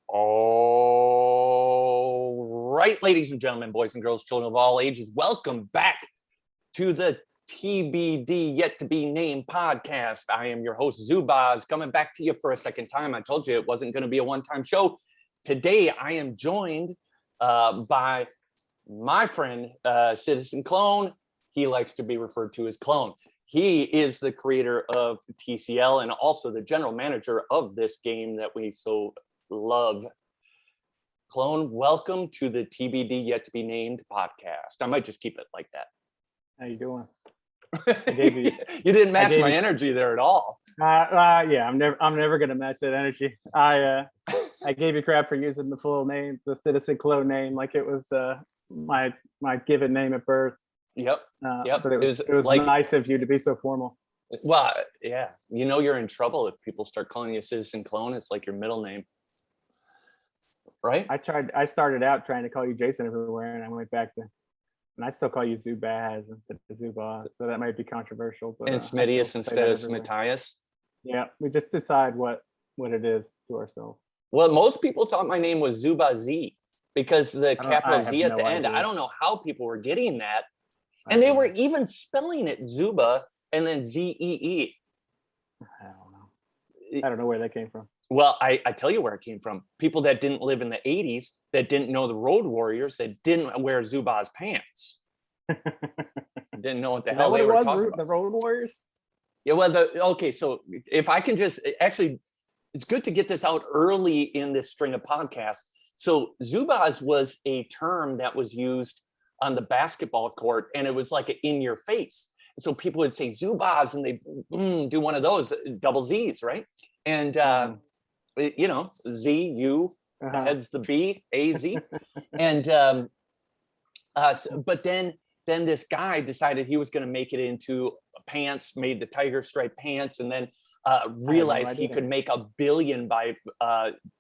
All right, ladies and gentlemen, boys and girls, children of all ages, welcome back to the TBD Yet to Be Named podcast. I am your host, Zubaz, coming back to you for a second time. I told you it wasn't going to be a one-time show. Today, I am joined by my friend, Citizen Clone. He likes to be referred to as Clone. He is the creator of TCL and also the general manager of this game that we so love. Clone, welcome to the TBD Yet to Be Named podcast. I might just keep it like that. How you doing? You didn't match my energy there at all. Yeah, I'm never gonna match that energy. I gave you crap for using the full name, the Citizen Clone name, like it was my given name at birth. Yep. But it was like, nice of you to be so formal. Well, yeah, you know you're in trouble if people start calling you Citizen Clone. It's like your middle name, right? I started out trying to call you Jason everywhere, and I went back to, and I still call you Zubaz instead of Zubaz, so that might be controversial. But and Smithius instead of Smithius. Yeah, we just decide what it is to ourselves. Well, most people thought my name was Zubazi because the capital Z at the end. I don't know how people were getting that. And they were even spelling it Zuba and then Z-E-E. I don't know where that came from. Well, I tell you where it came from. People that didn't live in the 80s, that didn't know the Road Warriors, that didn't wear Zubaz pants. Didn't know what the hell they were talking about. The Road Warriors? Yeah, well, okay, so if I can just, actually, it's good to get this out early in this string of podcasts. So Zubaz was a term that was used on the basketball court, and it was like in your face. So people would say Zubaz, and they do one of those double Z's, right? And you know, Z, U, heads the B, A, Z, and but then this guy decided he was going to make it into pants, made the tiger stripe pants, and then realized he could make $1 billion by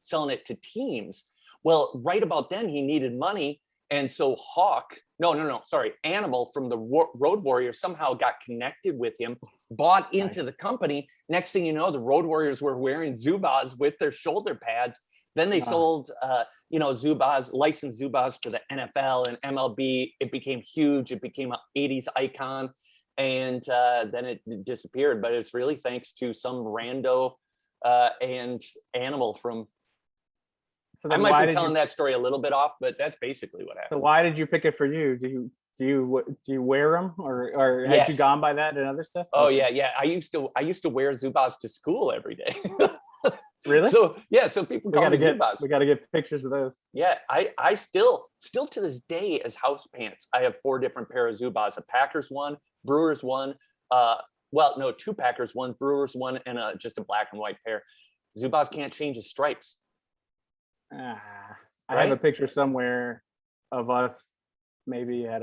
selling it to teams. Well, right about then he needed money. And so Animal from the Road Warriors somehow got connected with him, bought into the company. Next thing you know, the Road Warriors were wearing Zubaz with their shoulder pads. Then they sold, Zubaz, licensed Zubaz to the NFL and MLB. It became huge. It became an 80s icon. And then it disappeared. But it's really thanks to some rando and Animal from... So I might be telling that story a little bit off, but that's basically what happened. So why did you pick it for you? Do you wear them, or had you gone by that and other stuff? Oh yeah. I used to wear Zubaz to school every day. Really? So people call me Zubaz. We got to get pictures of those. Yeah, I still to this day as house pants, I have 4 different pair of Zubaz: a Packers one, Brewers one. 2 Packers one, Brewers one, and just a black and white pair. Zubaz can't change his stripes. I have a picture somewhere of us, maybe at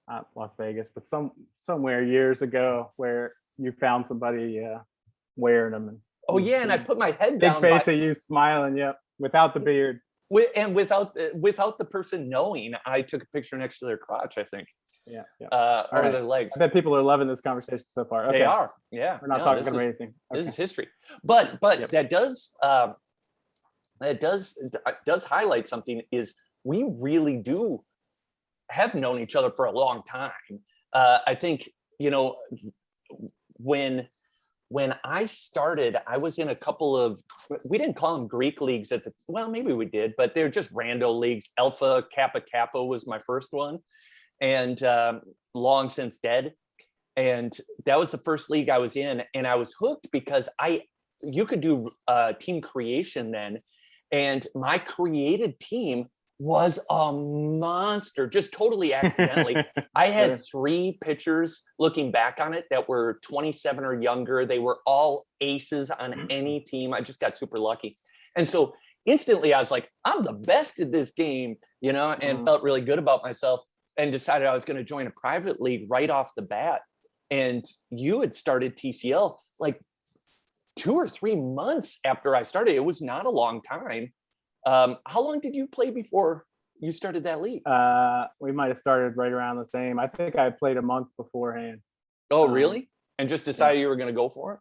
not Las Vegas, but somewhere years ago, where you found somebody wearing them. And I put my head down. Big face of you smiling, without the beard. Without the person knowing, I took a picture next to their crotch, I think. Yeah. Or their legs. I bet people are loving this conversation so far. Okay. They are. Yeah. We're not talking about anything. Okay. This is history, but that does. That does highlight something, is we really do have known each other for a long time. I think, when I started, I was in a couple of, we didn't call them Greek leagues maybe we did, but they're just rando leagues. Alpha Kappa Kappa was my first one, and long since dead. And that was the first league I was in, and I was hooked because you could do team creation then. And my created team was a monster, just totally accidentally. I had 3 pitchers, looking back on it, that were 27 or younger. They were all aces on any team. I just got super lucky. And so instantly I was like, I'm the best at this game, and felt really good about myself, and decided I was going to join a private league right off the bat. And you had started TCL like 2 or 3 months after I started. It was not a long time. How long did you play before you started that league? We might have started right around the same. I think I played a month beforehand. Oh, really? And just decided you were going to go for it?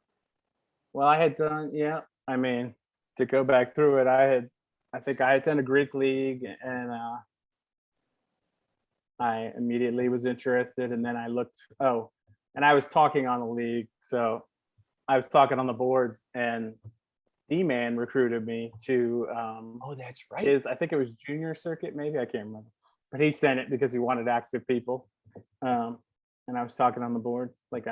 Well, I had done, I mean, to go back through it, I think I attended Greek league, and I immediately was interested, and then I looked. Oh, and I was talking on the league, so I was talking on the boards, and D-Man recruited me to Oh, that's right. I think it was junior circuit, maybe, I can't remember, but he sent it because he wanted active people. And I was talking on the boards like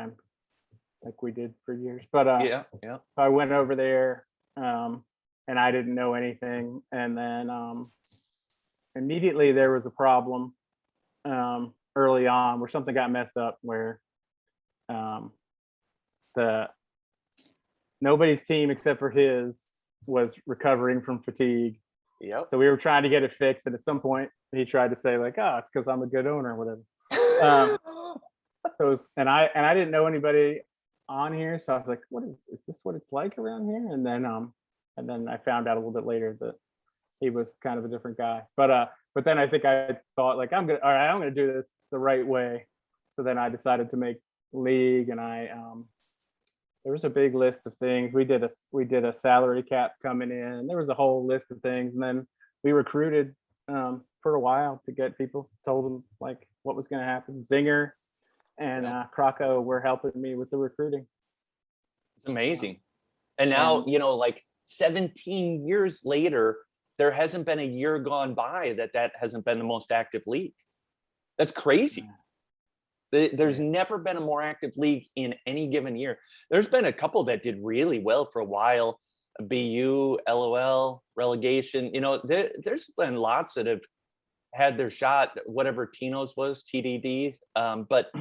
we did for years. But Yeah, yeah. so I went over there, and I didn't know anything, and then immediately there was a problem early on where something got messed up, where the nobody's team except for his was recovering from fatigue. Yep. So we were trying to get it fixed, and at some point he tried to say like, "Oh, it's because I'm a good owner," or whatever. I didn't know anybody on here, so I was like, "What is this? What it's like around here?" And then I found out a little bit later that he was kind of a different guy. But then I think I thought like, I'm gonna do this the right way. So then I decided to make league, and there was a big list of things. We did a salary cap coming in. There was a whole list of things, and then we recruited for a while to get people. Told them like what was going to happen. Zinger and Krakow were helping me with the recruiting. It's amazing. And now, like 17 years later, there hasn't been a year gone by that hasn't been the most active league. That's crazy. There's never been a more active league in any given year. There's been a couple that did really well for a while. BU, LOL, relegation. There's been lots that have had their shot, whatever Tino's was, TDD. But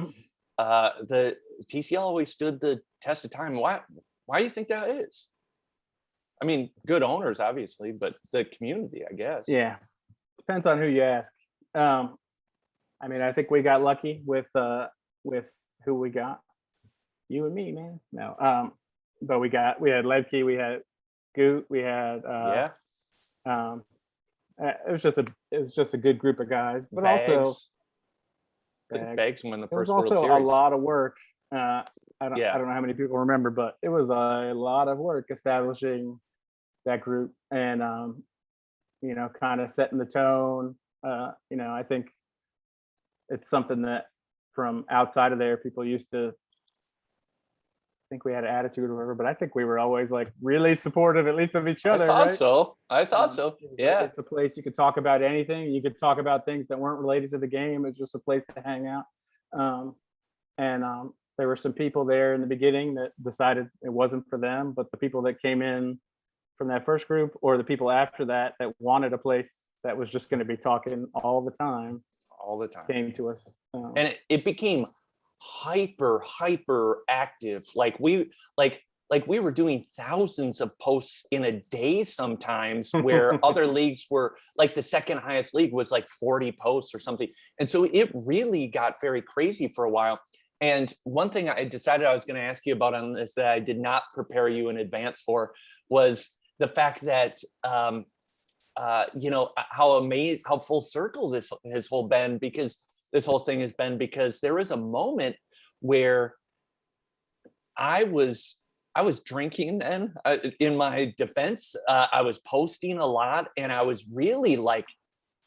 the TCL always stood the test of time. Why do you think that is? I mean, good owners, obviously, but the community, I guess. Yeah, depends on who you ask. I mean, I think we got lucky with who we got. You and me, man. No, but we had Levke, we had Goot, we had it was just a good group of guys, but also Bags won the it was first World also Series. a lot of work. I don't know how many people remember, but it was a lot of work establishing that group and kind of setting the tone. I think it's something that from outside of there, people used to think we had an attitude or whatever, but I think we were always like really supportive, at least of each other. I thought so. Yeah. It's a place you could talk about anything. You could talk about things that weren't related to the game. It's just a place to hang out. There were some people there in the beginning that decided it wasn't for them, but the people that came in from that first group or the people after that wanted a place that was just going to be talking all the time came to us. And it became hyper active. Like we were doing thousands of posts in a day sometimes, where other leagues were like, the second highest league was like 40 posts or something. And so it really got very crazy for a while. And one thing I decided I was going to ask you about on this that I did not prepare you in advance for was the fact that how full circle this whole thing has been, because there was a moment where I was drinking then. In my defense, I was posting a lot, and I was really like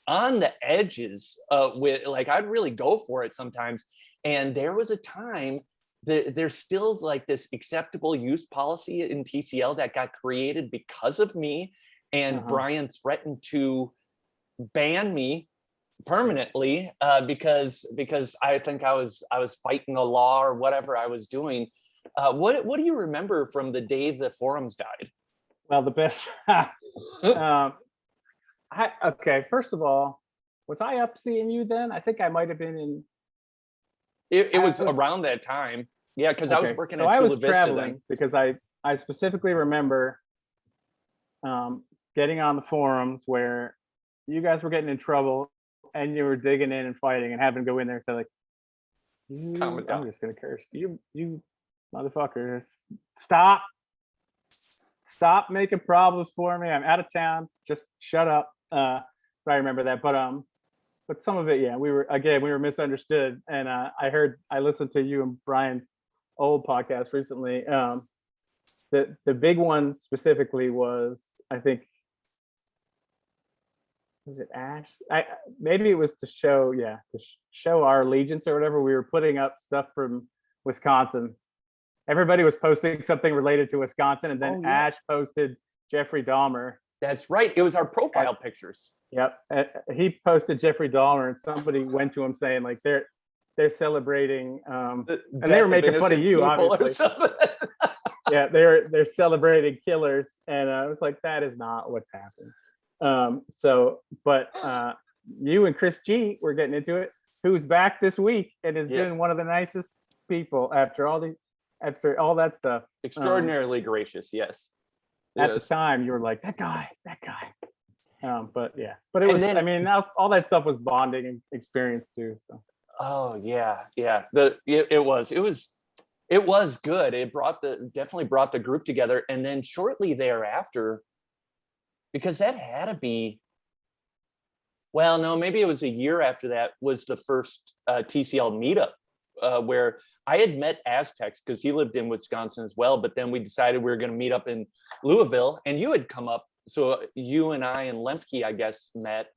on the edges with like, I'd really go for it sometimes. And there was a time that there's still like this acceptable use policy in TCL that got created because of me, and Brian threatened to ban me permanently because I think I was fighting the law or whatever I was doing. What do you remember from the day the forums died? Well, the best. Okay, first of all, was I up seeing you then? I think I might have been in. It was around that time. Yeah, because I was working at I Chula was Vista traveling then. because I specifically remember getting on the forums where you guys were getting in trouble and you were digging in and fighting and having to go in there and say like, I'm just gonna curse. You motherfuckers, stop Stop making problems for me. I'm out of town. Just shut up. I remember that, but some of it, yeah, we were misunderstood. And I listened to you and Brian's old podcast recently, the big one specifically was, I think, was it Ash? Maybe it was to show, show our allegiance or whatever. We were putting up stuff from Wisconsin. Everybody was posting something related to Wisconsin, and then Ash posted Jeffrey Dahmer. That's right. It was our profile pictures. Yep. He posted Jeffrey Dahmer, and somebody went to him saying like they're celebrating, and they were making fun of you, obviously. Yeah, they're celebrating killers, and I was like, that is not what's happening. But you and Chris G were getting into it, who's back this week and has been one of the nicest people after all that stuff. Extraordinarily gracious, yes. At the time, you were like, that guy. But it was. Then, I mean, all that stuff was bonding and experience too. So. Oh yeah. It was good. It definitely brought the group together, and then shortly thereafter, because that had to be. Well, no, maybe it was a year after that was the first TCL meetup where I had met Aztecs because he lived in Wisconsin as well. But then we decided we were going to meet up in Louisville, and you had come up. So you and I and Lemke, I guess, met.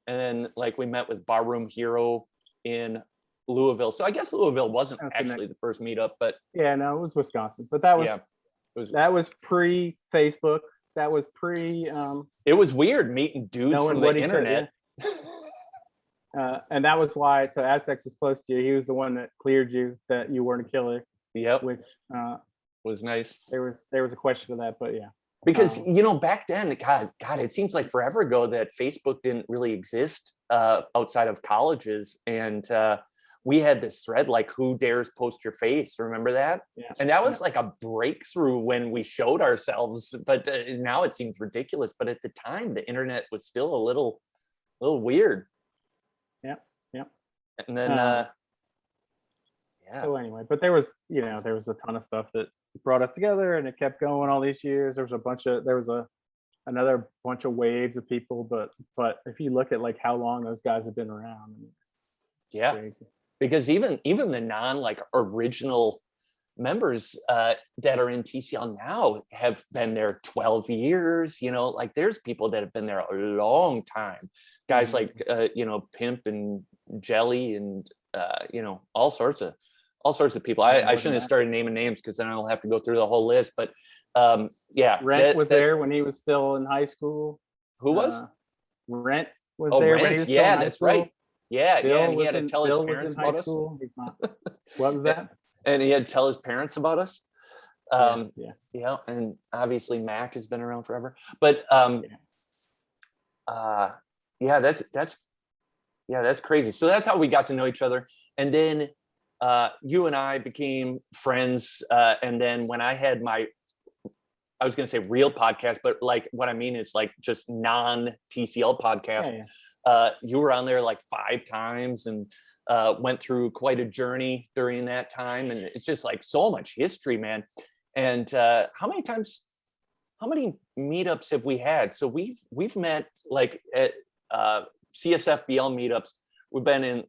And then like we met with Barroom Hero in Louisville. So I guess Louisville wasn't actually the first meetup, but yeah, no, it was Wisconsin. But that was pre-Facebook. That was pre it was weird meeting dudes from the internet. And that was why, so Aztecs was close to you. He was the one that cleared you that you weren't a killer. Yep. Which was nice. There was a question of that, but yeah. Because back then, God, it seems like forever ago that Facebook didn't really exist outside of colleges, and we had this thread like "Who dares post your face?" Remember that? Yeah. And that was like a breakthrough when we showed ourselves. But now it seems ridiculous. But at the time, the internet was still a little weird. Yeah. And then, So anyway, but there was a ton of stuff that brought us together, and it kept going all these years. There was another bunch of waves of people, but if you look at like how long those guys have been around, crazy. Because even the non like original members that are in TCL now have been there 12 years. Like there's people that have been there a long time. Guys like Pimp and Jelly and all sorts of people. I shouldn't have started naming names because then I'll have to go through the whole list. But Rent was there when he was still in high school. Who was? Rent was there when he was still in high that's school. right. Yeah, Bill and he had to tell his parents about us. What was that? And he had to tell his parents about us. Yeah. And obviously Mac has been around forever. But that's crazy. So that's how we got to know each other. And then you and I became friends. And then when I had I was going to say real podcast, but like what I mean is like just non-TCL podcast. You were on there like 5 times and went through quite a journey during that time. And it's just like so much history, man. And how many meetups have we had? So we've met like at CSFBL meetups. We've been in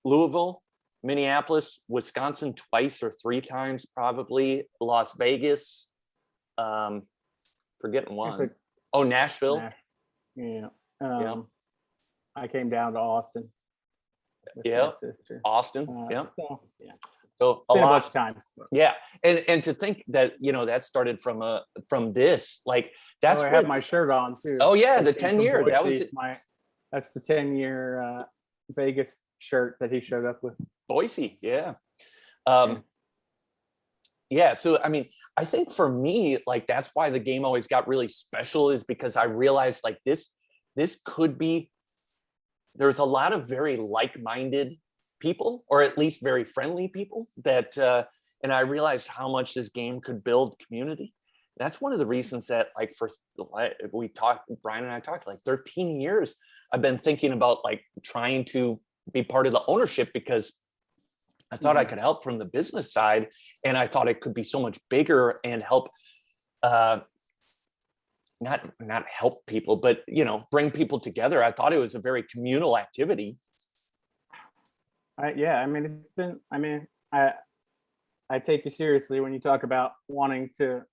Louisville, Minneapolis, Wisconsin twice or 3 times, probably Las Vegas. Forgetting one. Nashville. I came down to Austin. Yeah. Austin. So a lot of time. Yeah. And to think that, that started from this, like that's I have my shirt on too. Oh yeah. The 10-year. That was that's the 10-year Vegas shirt that he showed up with. Boise. Yeah. Yeah. So, I mean, I think for me, like, that's why the game always got really special, is because I realized like this could be, there's a lot of very like-minded people, or at least very friendly people that, and I realized how much this game could build community. That's one of the reasons that like Brian and I talked like 13 years, I've been thinking about like trying to be part of the ownership, because I thought I could help from the business side, and I thought it could be so much bigger and help, not help people, but bring people together. I thought it was a very communal activity. I take you seriously when you talk about wanting to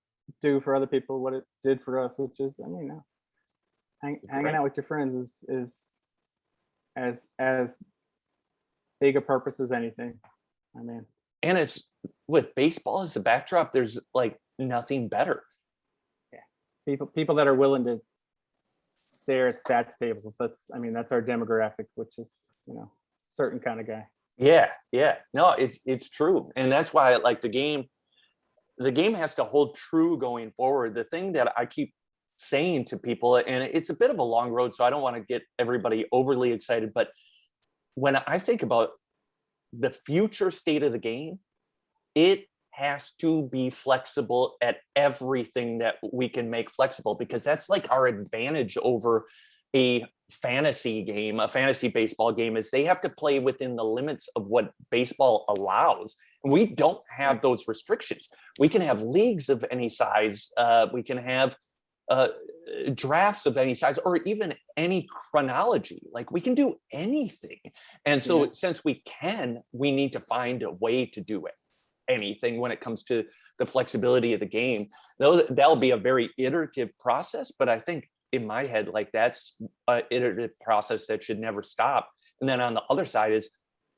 do for other people what it did for us, which is, I mean, hanging out with your friends is as big a purpose as anything. I mean, and it's with baseball as the backdrop, there's like nothing better. yeah, people that are willing to stare at stats tables. That's our demographic, which is, certain kind of guy. Yeah, no, it's true, and that's why I like the game. The game has to hold true going forward. The thing that I keep saying to people, and it's a bit of a long road, so I don't want to get everybody overly excited, but when I think about the future state of the game, it has to be flexible at everything that we can make flexible, because that's like our advantage over a fantasy game, a fantasy baseball game, is they have to play within the limits of what baseball allows. And we don't have those restrictions. We can have leagues of any size. We can have drafts of any size, or even any chronology. Like, we can do anything. And so since we need to find a way to do it. Anything when it comes to the flexibility of the game. That'll be a very iterative process, but I think in my head, like, that's an iterative process that should never stop. And then on the other side is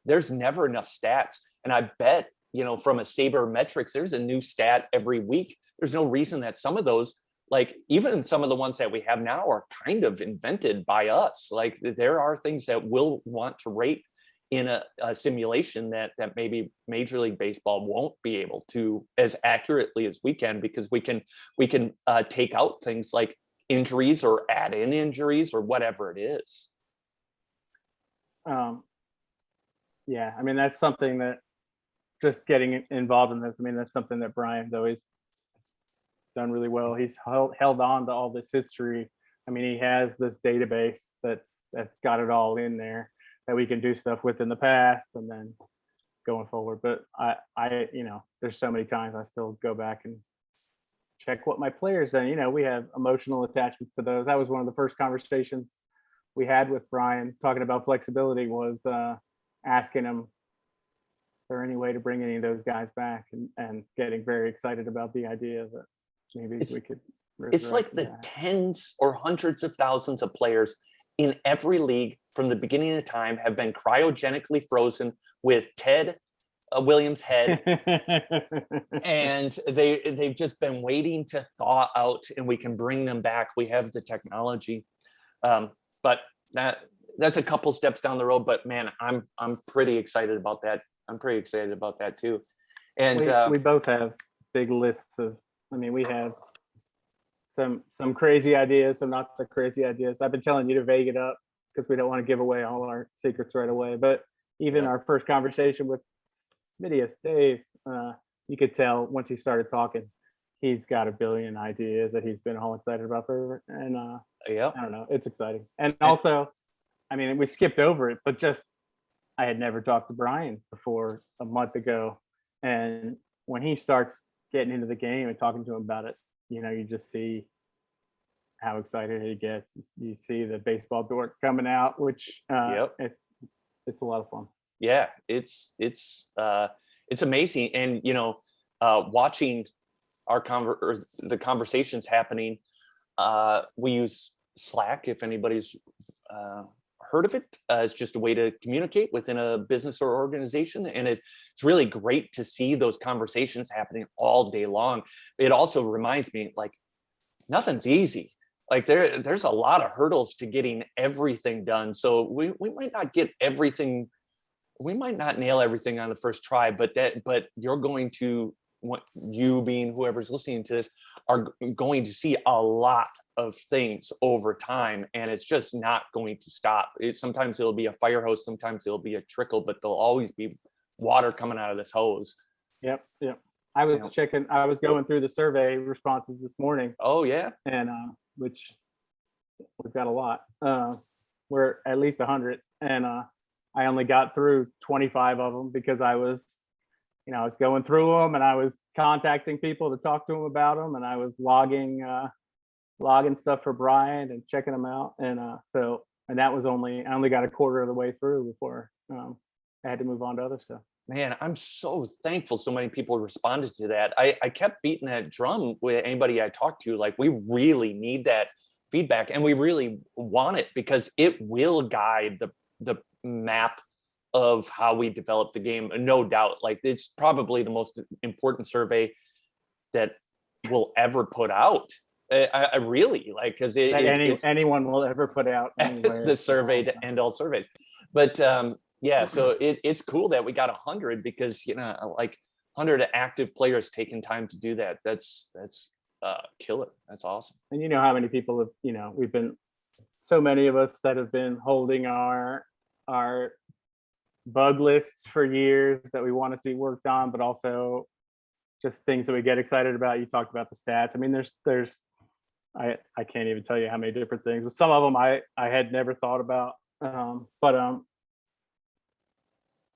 there's never enough stats. And I bet, from a sabermetrics, there's a new stat every week. There's no reason that some of those, like even some of the ones that we have now, are kind of invented by us. Like, there are things that we'll want to rate in a simulation that maybe Major League Baseball won't be able to as accurately as we can, because we can take out things like injuries or add in injuries or whatever it is. Yeah, I mean, that's something that, just getting involved in this, I mean, that's something that Brian's always done really well. He's held on to all this history. I mean, he has this database that's got it all in there that we can do stuff with in the past and then going forward. But I there's so many times I still go back and check what my players done. We have emotional attachments to those. That was one of the first conversations we had with Brian, talking about flexibility, was asking him, is there any way to bring any of those guys back, and getting very excited about the idea that maybe we could. It's like the tens or hundreds of thousands of players in every league from the beginning of time have been cryogenically frozen with Ted Williams' head, and they've just been waiting to thaw out, and we can bring them back. We have the technology, but that's a couple steps down the road. But man, I'm pretty excited about that. I'm pretty excited about that too. And we both have big lists of. I mean, we have some crazy ideas, some not so crazy ideas. I've been telling you to vague it up because we don't want to give away all our secrets right away. But even our first conversation with Midius, Dave, you could tell once he started talking, he's got a billion ideas that he's been all excited about forever. And I don't know, it's exciting. And also, I mean, we skipped over it, but just I had never talked to Brian before a month ago. And when he starts getting into the game and talking to him about it, you just see how excited he gets. You see the baseball dork coming out, which it's a lot of fun. Yeah, it's amazing. And watching the conversations happening, we use Slack, if anybody's heard of it. It's just a way to communicate within a business or organization, and it's really great to see those conversations happening all day long. It also reminds me, like, nothing's easy. Like, there's a lot of hurdles to getting everything done. So we might not get everything. We might not nail everything on the first try, but you're going to, you being whoever's listening to this, are going to see a lot of things over time, and it's just not going to stop. Sometimes it'll be a fire hose, sometimes it'll be a trickle, but there'll always be water coming out of this hose. Yep. I was going through the survey responses this morning. Oh yeah. And which we've got a lot. We're at least 100, and I only got through 25 of them because I was going through them, and I was contacting people to talk to them about them, and I was logging stuff for Brian and checking them out. And I only got a quarter of the way through before I had to move on to other stuff. Man, I'm so thankful so many people responded to that. I kept beating that drum with anybody I talked to. Like, we really need that feedback, and we really want it, because it will guide the map of how we develop the game, no doubt. Like, it's probably the most important survey that we'll ever put out. I really like, because it's anyone will ever put out anywhere. the survey to end all surveys. But yeah, so it's cool that we got 100, because like 100 active players taking time to do that. That's killer. That's awesome. And you know how many people have, we've been, so many of us that have been holding our bug lists for years that we want to see worked on, but also just things that we get excited about. You talked about the stats. I mean, there's I can't even tell you how many different things, but some of them I had never thought about.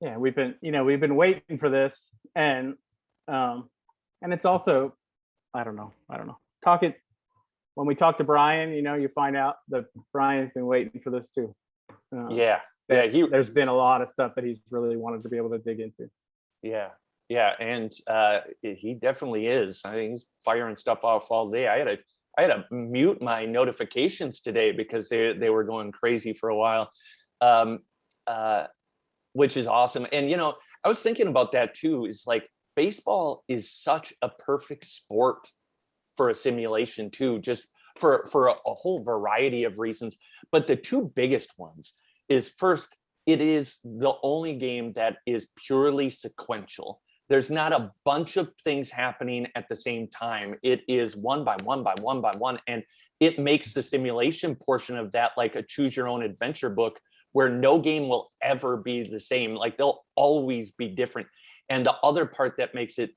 Yeah, we've been waiting for this, and it's also, I don't know. When we talk to Brian, you find out that Brian's been waiting for this too. Yeah. There's been a lot of stuff that he's really wanted to be able to dig into. Yeah, and he definitely is. I think he's firing stuff off all day. I had to mute my notifications today because they were going crazy for a while, which is awesome. And I was thinking about that too. Is like, baseball is such a perfect sport for a simulation too, just for a whole variety of reasons. But the two biggest ones is, first, it is the only game that is purely sequential. There's not a bunch of things happening at the same time. It is one by one by one by one. And it makes the simulation portion of that like a choose your own adventure book, where no game will ever be the same. Like, they'll always be different. And the other part that makes it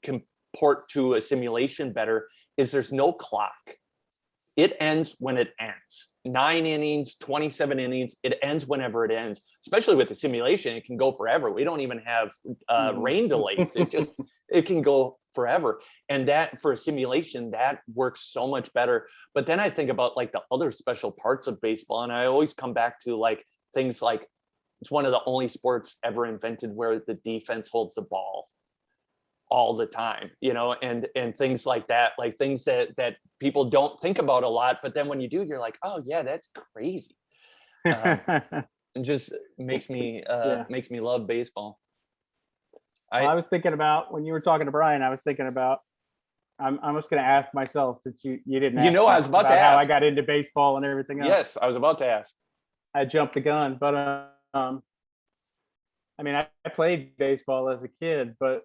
comport to a simulation better is there's no clock. It ends when it ends. 9 innings, 27 innings, it ends whenever it ends. Especially with the simulation, it can go forever. We don't even have rain delays. It can go forever. And that, for a simulation, that works so much better. But then I think about like the other special parts of baseball, and I always come back to like things like, it's one of the only sports ever invented where the defense holds the ball all the time, and things like that, like things that people don't think about a lot, but then when you do, you're like, oh yeah, that's crazy. It just makes me love baseball. I was thinking about, when you were talking to Brian, I was thinking about, I'm just going to ask myself, since you didn't ask, I was about to ask how I got into baseball and everything else. Yes, I was about to ask. I jumped the gun, but I mean, I played baseball as a kid, but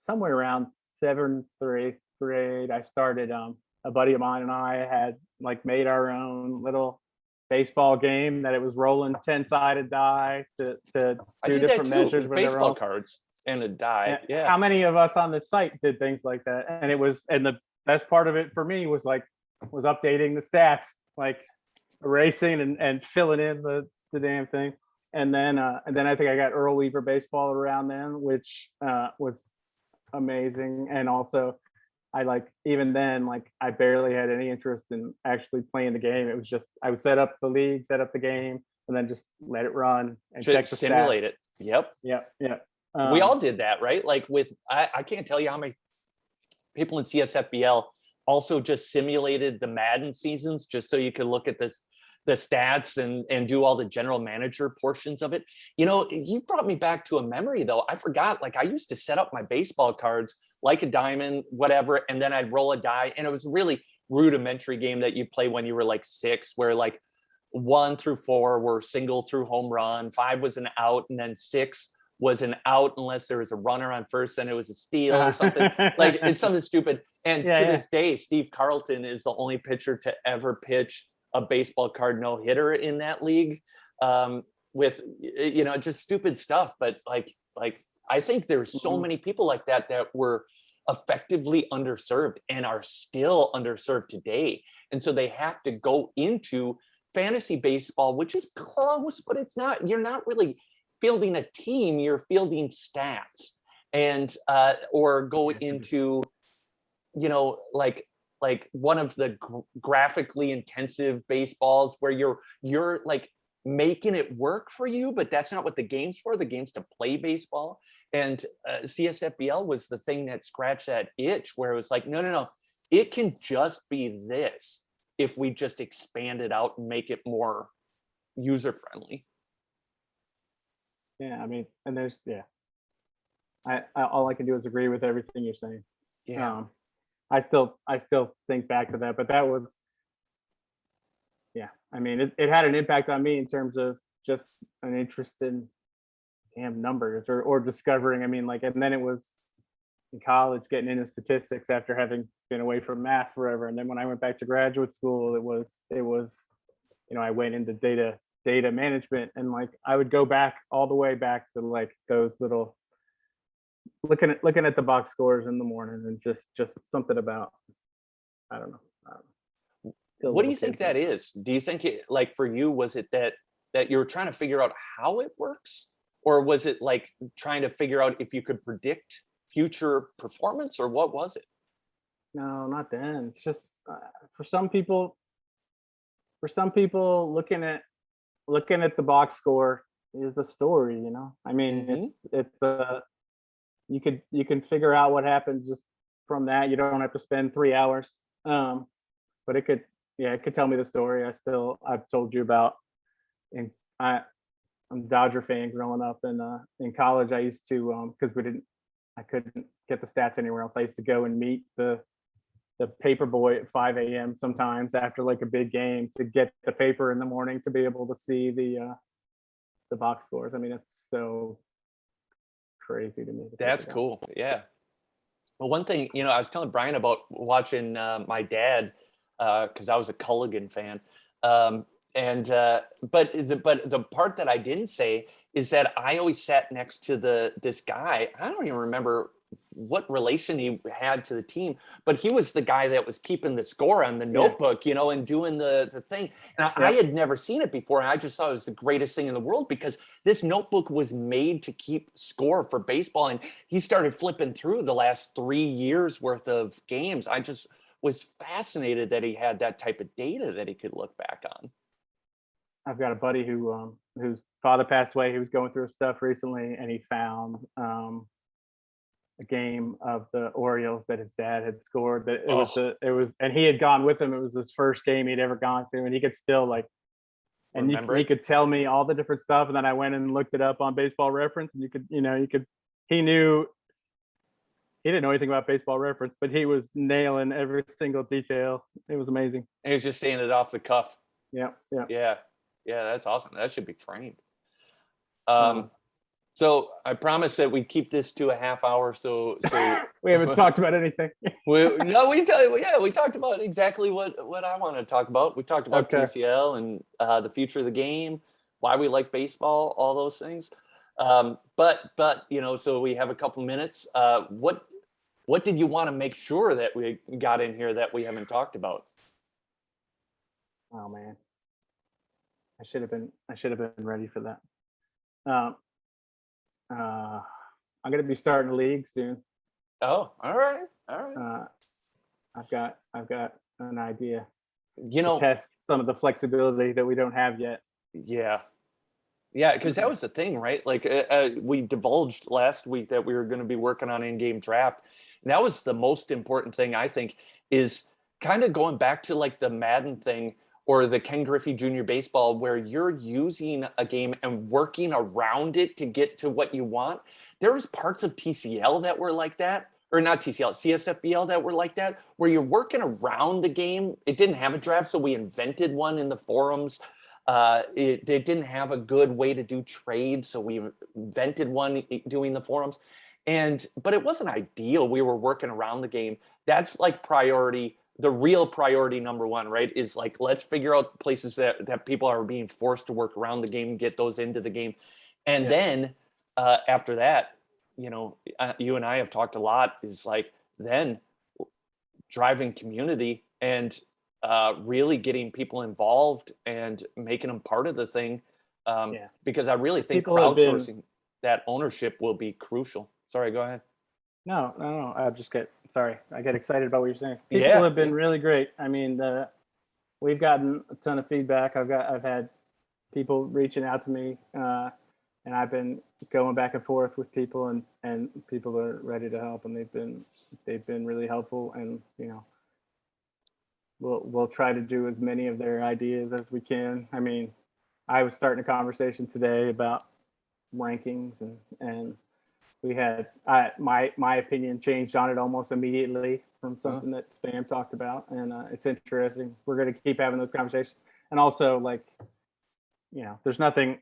somewhere around 7th or 8th grade, I started, a buddy of mine and I had like made our own little baseball game that it was rolling 10-sided die to do different measures. Baseball cards and a die. Yeah. How many of us on the site did things like that? And the best part of it for me was updating the stats, like erasing and filling in the damn thing. And then I think I got Earl Weaver baseball around then, which was amazing. And also, I even then, I barely had any interest in actually playing the game. It was just, I would set up the league, set up the game, and then just let it run and check the simulate stats. It. Yep. We all did that, right? Like I can't tell you how many people in CSFBL also just simulated the Madden seasons just so you could look at the stats and do all the general manager portions of it. You brought me back to a memory though. I forgot, I used to set up my baseball cards like a diamond, whatever, and then I'd roll a die. And it was a really rudimentary game that you play when you were 6, where 1 through 4 were single through home run, 5 was an out, and then 6 was an out unless there was a runner on first and it was a steal or something. It's something stupid. And to this day, Steve Carlton is the only pitcher to ever pitch a baseball card no-hitter in that league, with just stupid stuff. But I think there's so many people like that were effectively underserved and are still underserved today. And so they have to go into fantasy baseball, which is close, but it's not, you're not really fielding a team, you're fielding stats. And or go into one of the graphically intensive baseballs where you're making it work for you, but that's not what the game's for. The game's to play baseball. And CSFBL was the thing that scratched that itch where it was like, no, no, no, it can just be this if we just expand it out and make it more user friendly. Yeah, I mean, and there's I all I can do is agree with everything you're saying. Yeah. I still think back to that, but that was, I mean, it had an impact on me in terms of just an interest in damn numbers or discovering. I mean, like, and then it was in college getting into statistics after having been away from math forever. And then when I went back to graduate school, it was, I went into data management, and like I would go back all the way back to like those little looking at the box scores in the morning, and just something about, I don't know. What do you think that is? Do you think it, like for you, was it that you were trying to figure out how it works, or was it like trying to figure out if you could predict future performance, or what was it? No, not then. It's just for some people, looking at the box score is a story. I mean, it's you can figure out what happened just from that. You don't have to spend 3 hours, but it could tell me the story. I've told you about, and I'm a Dodger fan growing up, and in college I used to, because I couldn't get the stats anywhere else. I used to go and meet the paper boy at 5 a.m. sometimes after like a big game to get the paper in the morning to be able to see the box scores. I mean, it's so crazy to me. That's cool. Yeah. Well, one thing, I was telling Brian about watching my dad, because I was a Culligan fan. But the part that I didn't say is that I always sat next to this guy. I don't even remember what relation he had to the team, but he was the guy that was keeping the score on the notebook, and doing the thing. And I had never seen it before. And I just thought it was the greatest thing in the world, because this notebook was made to keep score for baseball. And he started flipping through the last 3 years worth of games. I just was fascinated that he had that type of data that he could look back on. I've got a buddy whose father passed away. He was going through stuff recently, and he found a game of the Orioles that his dad had scored. That it was, and he had gone with him. It was his first game he'd ever gone to, and he could still like, and he could tell me all the different stuff. And then I went and looked it up on Baseball Reference, and he knew. He didn't know anything about Baseball Reference, but he was nailing every single detail. It was amazing. And he was just saying it off the cuff. Yeah. That's awesome. That should be framed. So I promised that we'd keep this to a half hour. So we haven't talked about anything. we talked about exactly what I want to talk about. We talked about TCL and the future of the game, why we like baseball, all those things. But so we have a couple minutes. What did you want to make sure that we got in here that we haven't talked about? Oh man, I should have been ready for that. I'm gonna be starting a league soon. Oh, all right. I've got an idea. To test some of the flexibility that we don't have yet. Yeah, because that was the thing, right? Like we divulged last week that we were going to be working on in-game draft. And that was the most important thing, I think, is kind of going back to like the Madden thing or the Ken Griffey Jr. Baseball, where you're using a game and working around it to get to what you want. There was parts of TCL that were like that, or not TCL, CSFBL that were like that, where you're working around the game. It didn't have a draft, so we invented one in the forums. It didn't have a good way to do trades, so we invented one doing the forums. But it wasn't ideal. We were working around the game. That's like priority. The real priority number one, right, is like, let's figure out places that people are being forced to work around the game, get those into the game. And then after that, you and I have talked a lot, is like then driving community and really getting people involved and making them part of the thing. Because I really think crowdsourcing that ownership will be crucial. Sorry, go ahead. No. I get excited about what you're saying. People have been really great. I mean, we've gotten a ton of feedback. I've had people reaching out to me, and I've been going back and forth with people, and people are ready to help, and they've been really helpful, and we'll try to do as many of their ideas as we can. I mean, I was starting a conversation today about rankings, and we had my opinion changed on it almost immediately from something that Spam talked about, and it's interesting. We're going to keep having those conversations, and also, like, there's nothing.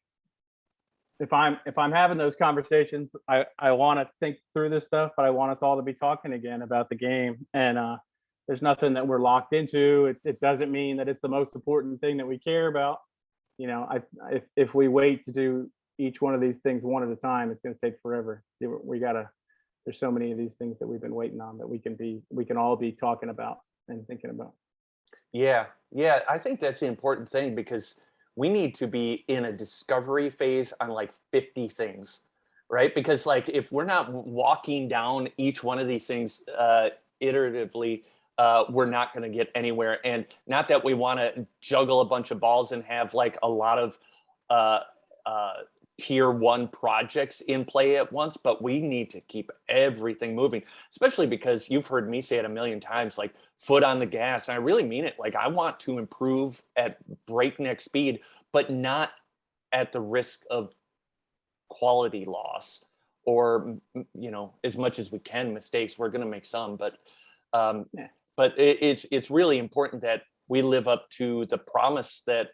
If I'm having those conversations, I want to think through this stuff, but I want us all to be talking again about the game, and there's nothing that we're locked into. It doesn't mean that it's the most important thing that we care about. If we wait to do each one of these things one at a time, it's going to take forever. There's so many of these things that we've been waiting on that we can all be talking about and thinking about. Yeah. I think that's the important thing, because we need to be in a discovery phase on like 50 things, right? Because like, if we're not walking down each one of these things iteratively, we're not going to get anywhere. And not that we want to juggle a bunch of balls and have like a lot of tier 1 projects in play at once, but we need to keep everything moving, especially because you've heard me say it a million times, like, foot on the gas. And I really mean it. Like, I want to improve at breakneck speed, but not at the risk of quality loss, or, as much as we can, mistakes. We're going to make some, but it's really important that we live up to the promise that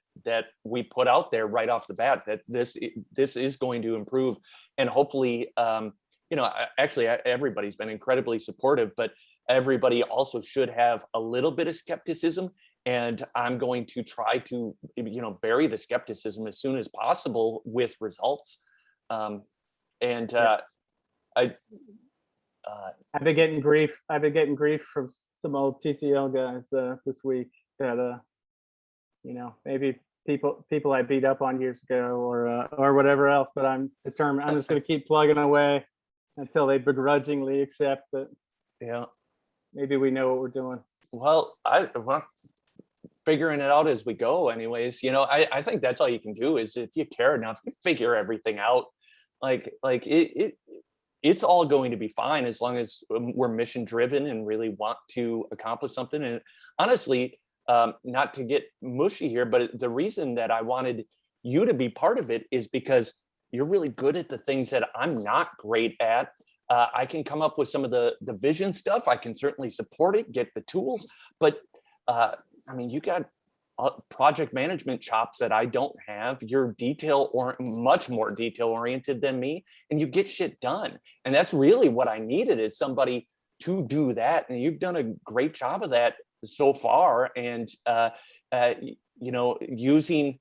we put out there right off the bat, that this is going to improve. And hopefully, actually everybody's been incredibly supportive, but everybody also should have a little bit of skepticism. And I'm going to try to, bury the skepticism as soon as possible with results. I've been getting grief. From some old TCL guys this week that maybe people I beat up on years ago, or whatever else. But I'm determined. I'm just going to keep plugging away until they begrudgingly accept that. Yeah. Maybe we know what we're doing. Well, we're figuring it out as we go, anyways. I think that's all you can do, is if you care enough, you figure everything out. Like it's all going to be fine as long as we're mission driven and really want to accomplish something. And honestly, not to get mushy here, but the reason that I wanted you to be part of it is because you're really good at the things that I'm not great at. I can come up with some of the vision stuff. I can certainly support it, get the tools, but you got project management chops that I don't have. You're much more detail oriented than me, and you get shit done. And that's really what I needed, is somebody to do that. And you've done a great job of that so far. And using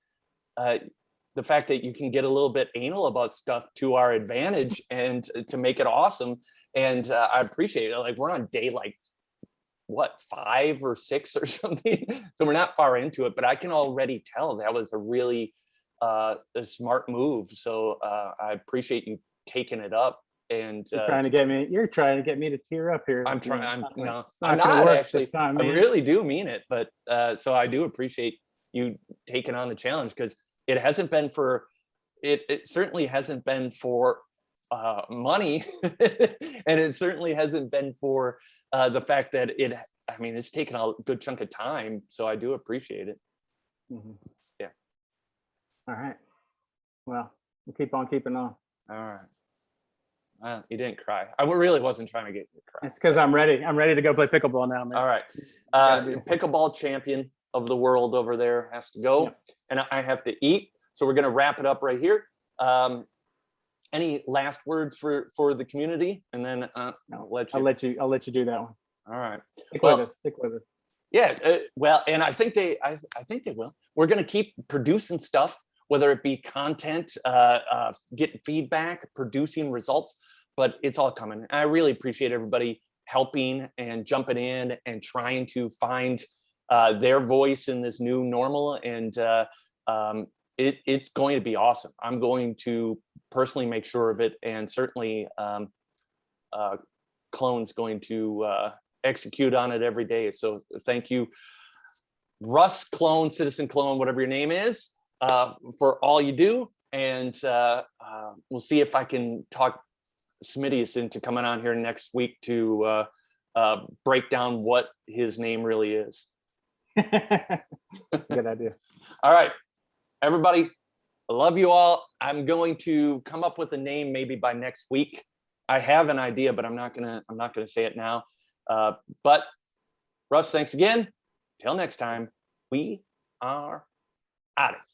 the fact that you can get a little bit anal about stuff to our advantage and to make it awesome. And I appreciate it. Like, we're on day 5 or 6 or something, so we're not far into it, but I can already tell that was a really a smart move. So I appreciate you taking it up. And you're trying to get me to tear up here. I'm trying. I'm not actually. I really do mean it, but so I do appreciate you taking on the challenge, because it hasn't been for it certainly hasn't been for money, and it certainly hasn't been for the fact that it's taken a good chunk of time. So I do appreciate it. Mm-hmm. Yeah. All right. Well, we'll keep on keeping on. All right. You didn't cry. I really wasn't trying to get you to cry. It's because I'm ready. I'm ready to go play pickleball now, man. All right. Pickleball champion of the world over there has to go. Yep. And I have to eat. So we're going to wrap it up right here. Any last words for the community? And then I'll let you do that one. All right. Stick with us. Yeah. And I think they will. We're going to keep producing stuff, whether it be content, getting feedback, producing results, but it's all coming. I really appreciate everybody helping and jumping in and trying to find their voice in this new normal. And it's going to be awesome. I'm going to personally make sure of it. And certainly Clone's going to execute on it every day. So thank you, Russ, Clone, Citizen Clone, whatever your name is. for all you do. And we'll see if I can talk Smitty's into coming on here next week to break down what his name really is. Good idea. All right, everybody, I love you all. I'm going to come up with a name maybe by next week. I have an idea, but I'm not gonna say it now. But Russ, thanks again. Till next time, we are out of here.